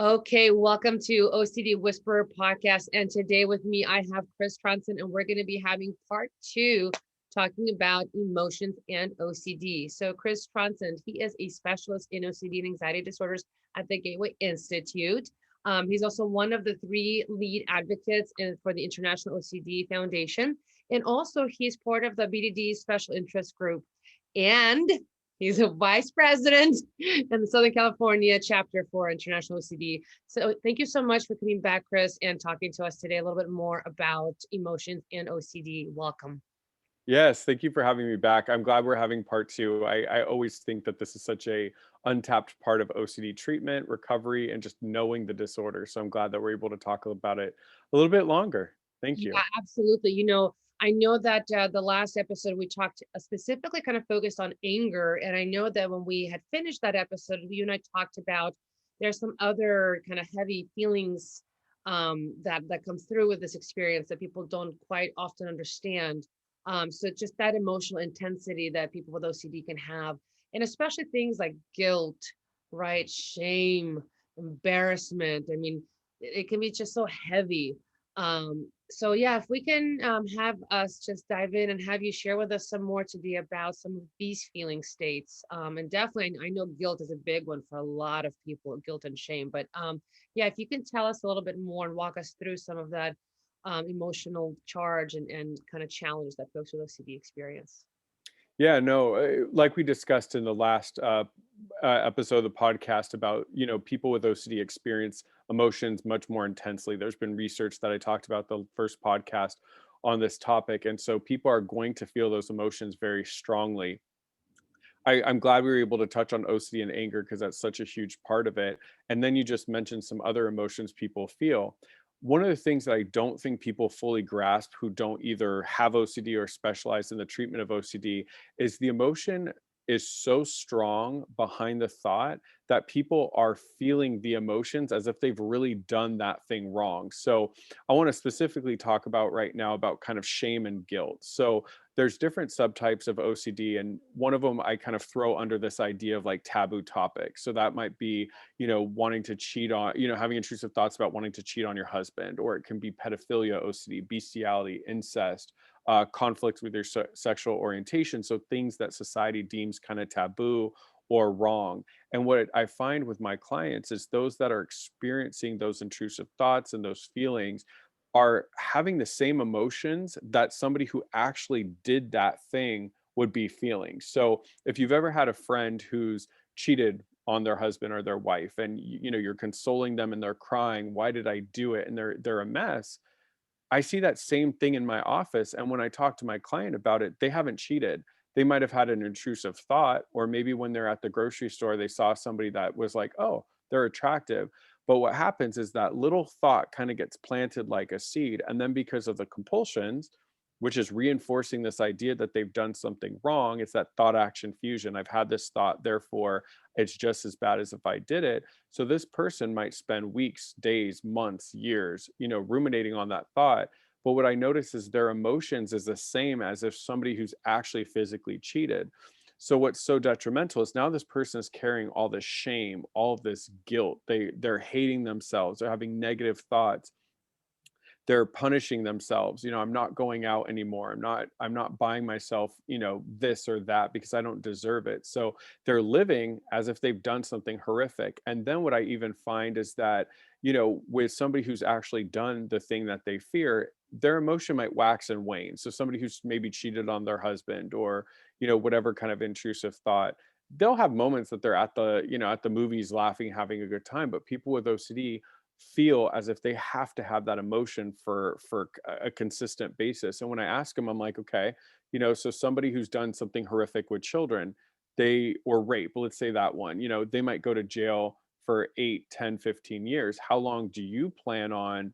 Okay, welcome to OCD Whisperer Podcast. And today with me, I have Chris Trondsen, and we're going to be having part two talking about emotions and OCD. So, Chris Trondsen, he is a specialist in OCD and anxiety disorders at the Gateway Institute. He's also one of the three lead advocates for the International OCD Foundation. And also, he's part of the BDD Special Interest Group. And he's a vice president in the Southern California chapter for International OCD. So thank you so much for coming back, Chris, and talking to us today a little bit more about emotions and OCD. Welcome. Yes, thank you for having me back. I'm glad we're having part two. I always think that this is such a untapped part of OCD treatment, recovery, and just knowing the disorder. So I'm glad that we're able to talk about it a little bit longer. Thank Yeah, you. absolutely. I know that the last episode we talked specifically kind of focused on anger. And I know that when we had finished that episode, you and I talked about there's some other kind of heavy feelings that come through with this experience that people don't quite often understand. So just that emotional intensity that people with OCD can have, and especially things like guilt, right? Shame, embarrassment. I mean, it can be just so heavy. So yeah, if we can have us just dive in and have you share with us some more today about some of these feeling states. And definitely, I know guilt is a big one for a lot of people, guilt and shame. But yeah, if you can tell us a little bit more and walk us through some of that emotional charge and kind of challenge that folks with OCD experience. Yeah, no, like we discussed in the last episode of the podcast about, people with OCD experience emotions much more intensely. There's been research that I talked about the first podcast on this topic. And so people are going to feel those emotions very strongly. I'm glad we were able to touch on OCD and anger because that's such a huge part of it. And then you just mentioned some other emotions people feel. One of the things that I don't think people fully grasp who don't either have OCD or specialize in the treatment of OCD is the emotion is so strong behind the thought that people are feeling the emotions as if they've really done that thing wrong. So I want to specifically talk about right now about kind of shame and guilt. So there's different subtypes of OCD, and one of them I kind of throw under this idea of like taboo topics. So that might be, wanting to cheat on, having intrusive thoughts about wanting to cheat on your husband, or it can be pedophilia OCD, bestiality, incest, conflict with your sexual orientation. So things that society deems kind of taboo or wrong. And what I find with my clients is those that are experiencing those intrusive thoughts and those feelings are having the same emotions that somebody who actually did that thing would be feeling. So if you've ever had a friend who's cheated on their husband or their wife and you're consoling them and they're crying, why did I do it? And they're a mess. I see that same thing in my office, and when I talk to my client about it, they haven't cheated. They might have had an intrusive thought, or maybe when they're at the grocery store, they saw somebody that was like, "Oh, they're attractive." But what happens is that little thought kind of gets planted like a seed, and then because of the compulsions, which is reinforcing this idea that they've done something wrong, it's that thought action fusion. I've had this thought, therefore it's just as bad as if I did it. So this person might spend weeks, days, months, years, ruminating on that thought. But what I notice is their emotions is the same as if somebody who's actually physically cheated. So what's so detrimental is now this person is carrying all this shame, all of this guilt. They're hating themselves. They're having negative thoughts. They're punishing themselves. I'm not going out anymore. I'm not buying myself, this or that because I don't deserve it. So they're living as if they've done something horrific. And then what I even find is that, with somebody who's actually done the thing that they fear, their emotion might wax and wane. So somebody who's maybe cheated on their husband or, whatever kind of intrusive thought, they'll have moments that they're at the movies laughing, having a good time. But people with OCD feel as if they have to have that emotion for a consistent basis. And when I ask them, I'm like, okay, so somebody who's done something horrific with children, they or rape, let's say that one, they might go to jail for 8, 10, 15 years. How long do you plan on,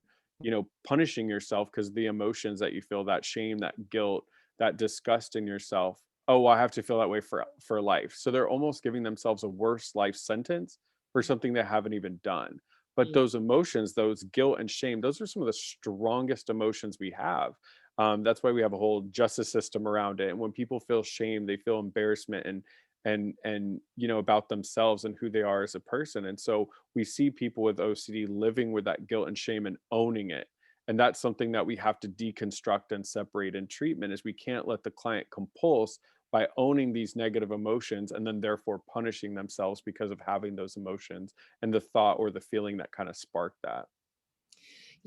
punishing yourself because the emotions that you feel, that shame, that guilt, that disgust in yourself? Oh, well, I have to feel that way for life. So they're almost giving themselves a worse life sentence for something they haven't even done. But Mm. those emotions, those guilt and shame, those are some of the strongest emotions we have. That's why we have a whole justice system around it. And when people feel shame, they feel embarrassment and about themselves and who they are as a person. And so we see people with OCD living with that guilt and shame and owning it. And that's something that we have to deconstruct and separate in treatment, is we can't let the client compulse by owning these negative emotions and then therefore punishing themselves because of having those emotions and the thought or the feeling that kind of sparked that.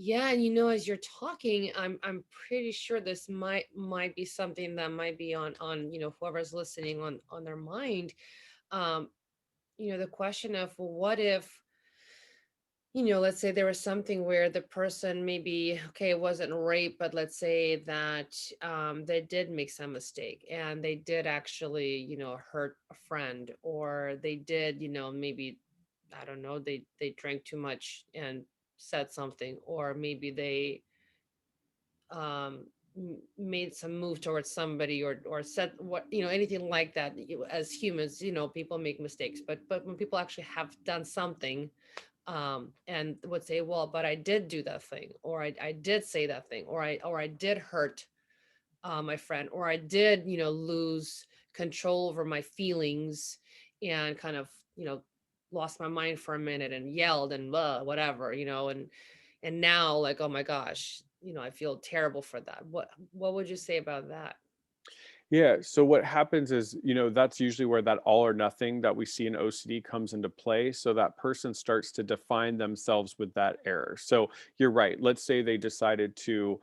Yeah, and as you're talking, I'm pretty sure this might be something that might be on whoever's listening on their mind. Um, the question of, well, what if, let's say there was something where the person maybe, okay, it wasn't rape, but let's say that they did make some mistake and they did actually, hurt a friend, or they did, maybe, I don't know, they drank too much and said something, or maybe they made some move towards somebody, or said what, anything like that. As humans, people make mistakes, but when people actually have done something, and would say, well, but I did do that thing, or I did say that thing, or I did hurt my friend, or I did, lose control over my feelings, and kind of, lost my mind for a minute and yelled and whatever, and now, like, oh my gosh, I feel terrible for that. What would you say about that? Yeah. So what happens is, that's usually where that all or nothing that we see in OCD comes into play. So that person starts to define themselves with that error. So you're right. Let's say they decided to,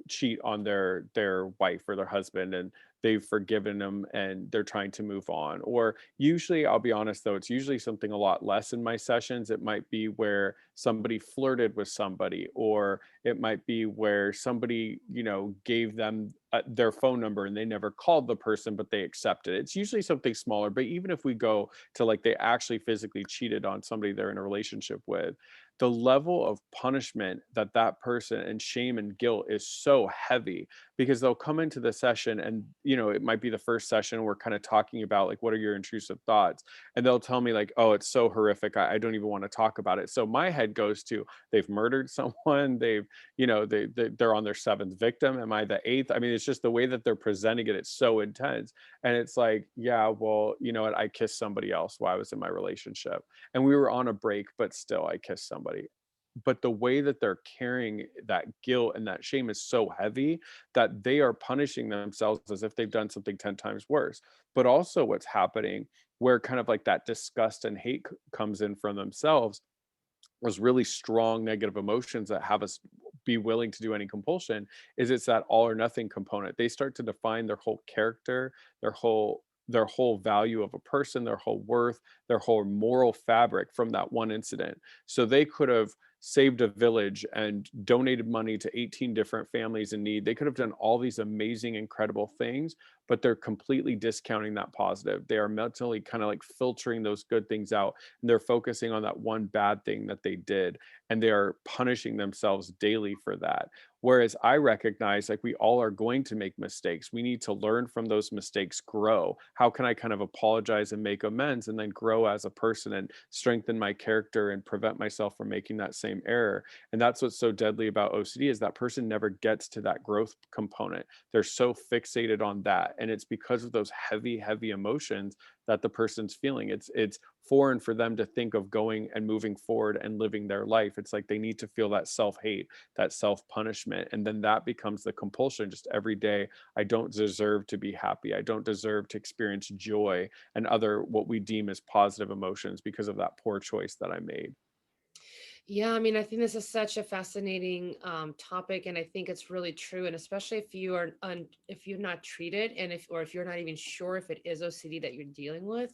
cheat on their wife or their husband, and they've forgiven them and they're trying to move on. Or usually, I'll be honest though, it's usually something a lot less in my sessions. It might be where somebody flirted with somebody, or it might be where somebody, gave them their phone number and they never called the person, but they accepted it. It's usually something smaller. But even if we go to like they actually physically cheated on somebody they're in a relationship with, the level of punishment that that person and shame and guilt is so heavy, because they'll come into the session and it might be the first session we're kind of talking about like what are your intrusive thoughts, and they'll tell me like, oh, it's so horrific, I don't even want to talk about it. So my head goes to, they've murdered someone, they're on their seventh victim, am I the eighth? I mean, it's just the way that they're presenting it, it's so intense. And it's like, yeah, well, you know what, I kissed somebody else while I was in my relationship, and we were on a break, but still I kissed somebody. But the way that they're carrying that guilt and that shame is so heavy that they are punishing themselves as if they've done something 10 times worse. But also what's happening, where kind of like that disgust and hate comes in from themselves, those really strong negative emotions that have us be willing to do any compulsion, is it's that all or nothing component. They start to define their whole character, their whole value of a person, their whole worth, their whole moral fabric from that one incident. So they could have saved a village and donated money to 18 different families in need. They could have done all these amazing, incredible things, but they're completely discounting that positive. They are mentally kind of like filtering those good things out, and they're focusing on that one bad thing that they did, and they are punishing themselves daily for that. Whereas I recognize, like, we all are going to make mistakes, we need to learn from those mistakes, grow. How can I kind of apologize and make amends and then grow as a person and strengthen my character and prevent myself from making that same error? And that's what's so deadly about OCD, is that person never gets to that growth component. They're so fixated on that, and it's because of those heavy emotions that the person's feeling. It's foreign for them to think of going and moving forward and living their life. It's like they need to feel that self-hate, that self-punishment, and then that becomes the compulsion. Just every day, I don't deserve to be happy, I don't deserve to experience joy and other what we deem as positive emotions because of that poor choice that I made. Yeah, I mean, I think this is such a fascinating topic, and I think it's really true. And especially if you are if you're not treated, and if you're not even sure if it is OCD that you're dealing with,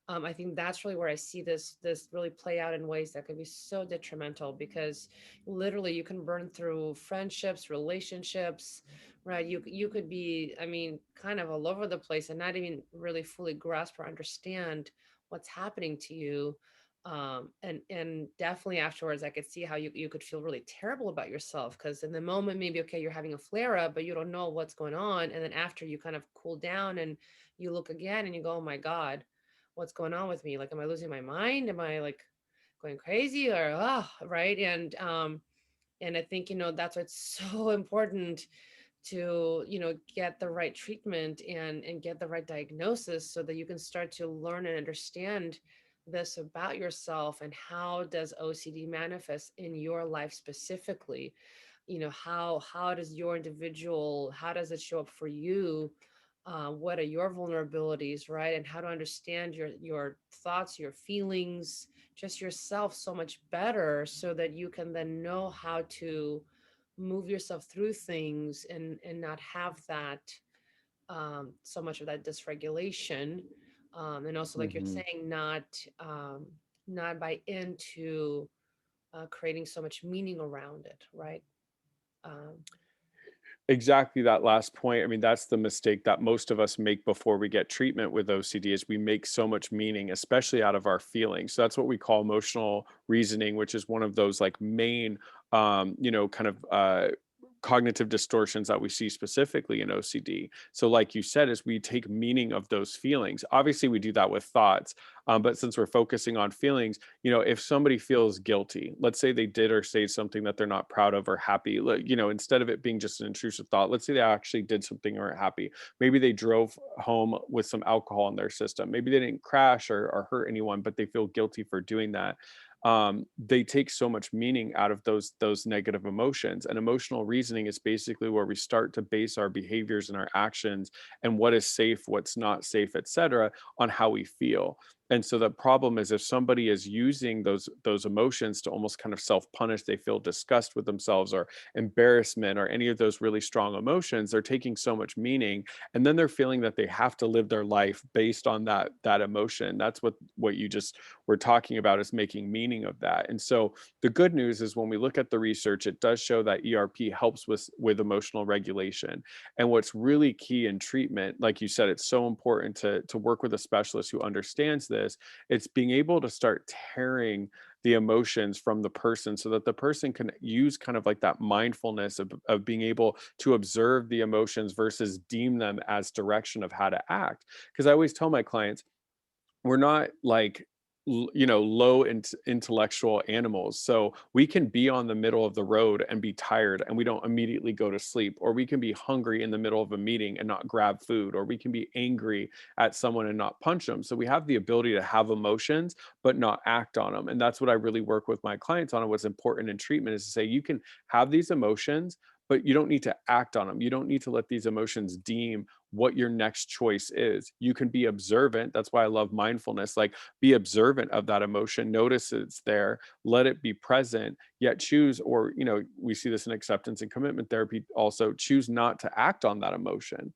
I think that's really where I see this really play out in ways that could be so detrimental. Because literally, you can burn through friendships, relationships, right? You could be, I mean, kind of all over the place and not even really fully grasp or understand what's happening to you, and definitely afterwards I could see how you could feel really terrible about yourself, because in the moment, maybe, okay, you're having a flare up, but you don't know what's going on, and then after you kind of cool down and you look again and you go, oh my god, what's going on with me? Like, am I losing my mind? Am I like going crazy? Or right? And I think, that's why it's so important to, get the right treatment and get the right diagnosis so that you can start to learn and understand this about yourself, and how does OCD manifest in your life specifically. How does your individual, how does it show up for you? What are your vulnerabilities, right? And how to understand your thoughts, your feelings, just yourself so much better, so that you can then know how to move yourself through things and not have that, so much of that dysregulation, and also, like you're Mhm. saying, not buy into creating so much meaning around it, right? um, Exactly that last point. I mean, that's the mistake that most of us make before we get treatment with OCD is we make so much meaning, especially out of our feelings. So that's what we call emotional reasoning, which is one of those like main, kind of cognitive distortions that we see specifically in OCD. So, like you said, is we take meaning of those feelings. Obviously, we do that with thoughts, but since we're focusing on feelings, if somebody feels guilty, let's say they did or say something that they're not proud of or happy, instead of it being just an intrusive thought, let's say they actually did something or aren't happy. Maybe they drove home with some alcohol in their system. Maybe they didn't crash or hurt anyone, but they feel guilty for doing that. They take so much meaning out of those negative emotions. And emotional reasoning is basically where we start to base our behaviors and our actions and what is safe, what's not safe, etc., on how we feel. And so the problem is if somebody is using those emotions to almost kind of self-punish, they feel disgust with themselves or embarrassment or any of those really strong emotions, they're taking so much meaning, and then they're feeling that they have to live their life based on that emotion. That's what you just were talking about, is making meaning of that. And so the good news is when we look at the research, it does show that ERP helps with emotional regulation. And what's really key in treatment, like you said, it's so important to work with a specialist who understands this. It's being able to start tearing the emotions from the person so that the person can use kind of like that mindfulness of being able to observe the emotions versus deem them as direction of how to act. Because I always tell my clients, we're not like low intellectual animals, so we can be on the middle of the road and be tired and we don't immediately go to sleep, or we can be hungry in the middle of a meeting and not grab food, or we can be angry at someone and not punch them. So we have the ability to have emotions but not act on them, and that's what I really work with my clients on. And what's important in treatment is to say you can have these emotions, but you don't need to act on them. You don't need to let these emotions deem what your next choice is. You can be observant. That's why I love mindfulness. Like, be observant of that emotion, notice it's there, let it be present, yet choose, or, we see this in acceptance and commitment therapy also, choose not to act on that emotion.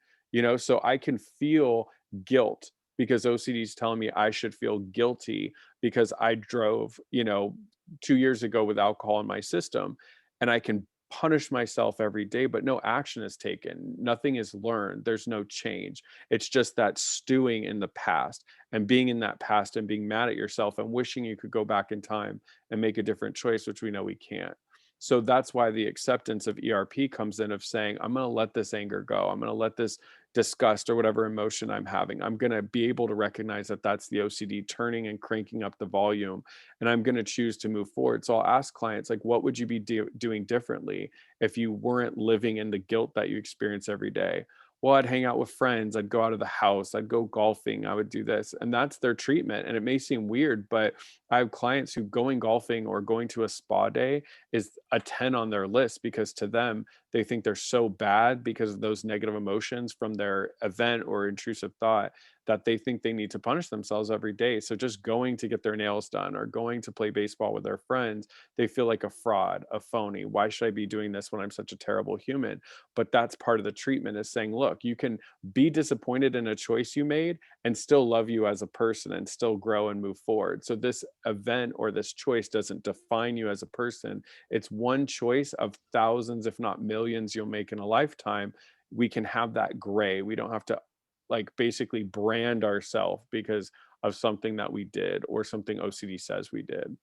So I can feel guilt because OCD is telling me I should feel guilty because I drove, 2 years ago with alcohol in my system, and I can punish myself every day, but no action is taken. Nothing is learned. There's no change. It's just that stewing in the past and being in that past and being mad at yourself and wishing you could go back in time and make a different choice, which we know we can't. So that's why the acceptance of ERP comes in, of saying, I'm going to let this anger go. I'm going to let this disgust or whatever emotion I'm having. I'm going to be able to recognize that that's the OCD turning and cranking up the volume, and I'm going to choose to move forward. So I'll ask clients, like, what would you be doing differently if you weren't living in the guilt that you experience every day? Well, I'd hang out with friends, I'd go out of the house, I'd go golfing, I would do this. And that's their treatment. And it may seem weird, but I have clients who going golfing or going to a spa day is a 10 on their list, because to them, they think they're so bad because of those negative emotions from their event or intrusive thought, that they think they need to punish themselves every day. So just going to get their nails done or going to play baseball with their friends, they feel like a fraud, a phony. Why should I be doing this when I'm such a terrible human? But that's part of the treatment, is saying, look, you can be disappointed in a choice you made and still love you as a person and still grow and move forward. So this event or this choice doesn't define you as a person. It's one choice of thousands, if not millions, you'll make in a lifetime. We can have that gray. We don't have to like basically brand ourselves because of something that we did or something OCD says we did.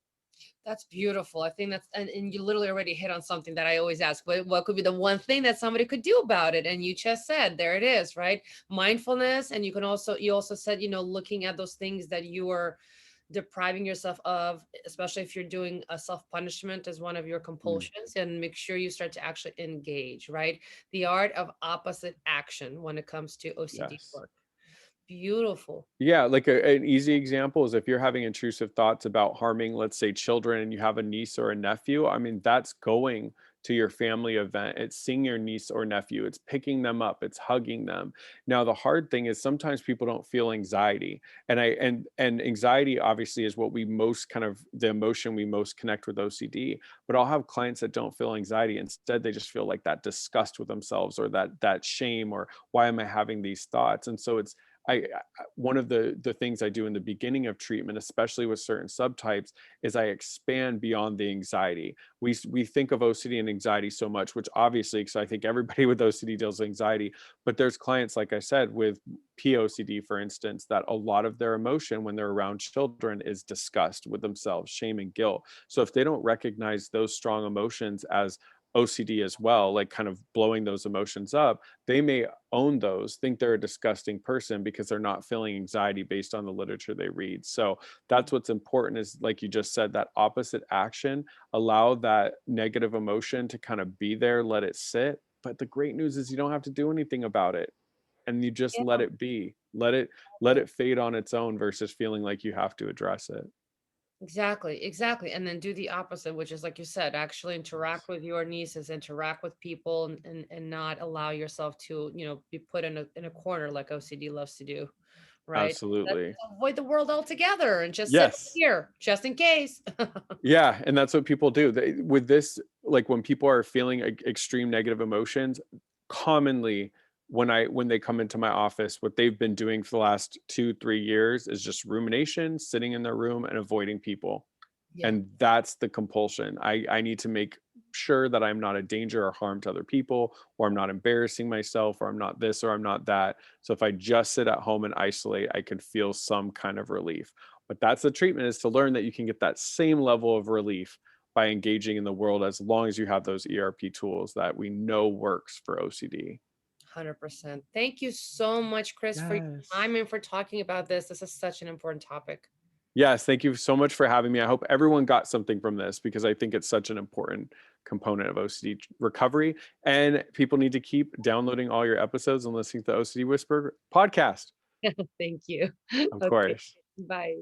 That's beautiful. I think and you literally already hit on something that I always ask. What could be the one thing that somebody could do about it? And you just said, there it is, right? Mindfulness. And you also said, looking at those things that you are depriving yourself of, especially if you're doing a self-punishment as one of your Mm, compulsions, and make sure you start to actually engage, right? The art of opposite action when it comes to OCD yes. work. Beautiful. Yeah, like an easy example is if you're having intrusive thoughts about harming, let's say, children, and you have a niece or a nephew. I mean, that's going to your family event. It's seeing your niece or nephew. It's picking them up. It's hugging them. Now, the hard thing is sometimes people don't feel anxiety, and anxiety obviously is what we most kind of the emotion we most connect with OCD. But I'll have clients that don't feel anxiety. Instead, they just feel like that disgust with themselves or that shame or why am I having these thoughts? And so it's one of the things I do in the beginning of treatment, especially with certain subtypes, is I expand beyond the anxiety. We think of OCD and anxiety so much, which obviously, because I think everybody with OCD deals with anxiety, but there's clients, like I said, with POCD, for instance, that a lot of their emotion when they're around children is disgust with themselves, shame and guilt. So if they don't recognize those strong emotions as OCD as well, like kind of blowing those emotions up, they may own those, think they're a disgusting person because they're not feeling anxiety based on the literature they read. So that's what's important is, like you just said, that opposite action, allow that negative emotion to kind of be there, let it sit. But the great news is you don't have to do anything about it. And you just let Yeah. it be. Let it fade on its own versus feeling like you have to address it. Exactly, exactly. And then do the opposite, which is like you said, actually interact Yes. with your nieces, interact with people, and not allow yourself to, be put in a corner like OCD loves to do, right? Let's Absolutely. avoid the world altogether and just sit Yes. here just in case. Yeah, and that's what people do. With this, like when people are feeling extreme negative emotions, commonly when they come into my office, what they've been doing for the last 2, 3 years is just rumination, sitting in their room and avoiding people. Yeah. And that's the compulsion. I need to make sure that I'm not a danger or harm to other people, or I'm not embarrassing myself, or I'm not this, or I'm not that. So if I just sit at home and isolate, I could feel some kind of relief. But that's the treatment, is to learn that you can get that same level of relief by engaging in the world, as long as you have those ERP tools that we know works for OCD. 100%. Thank you so much, Chris, for your Yes. time and for talking about this. This is such an important topic. Yes, thank you so much for having me. I hope everyone got something from this, because I think it's such an important component of OCD recovery. And people need to keep downloading all your episodes and listening to the OCD Whisperer podcast. Thank you. Of Okay. course. Bye.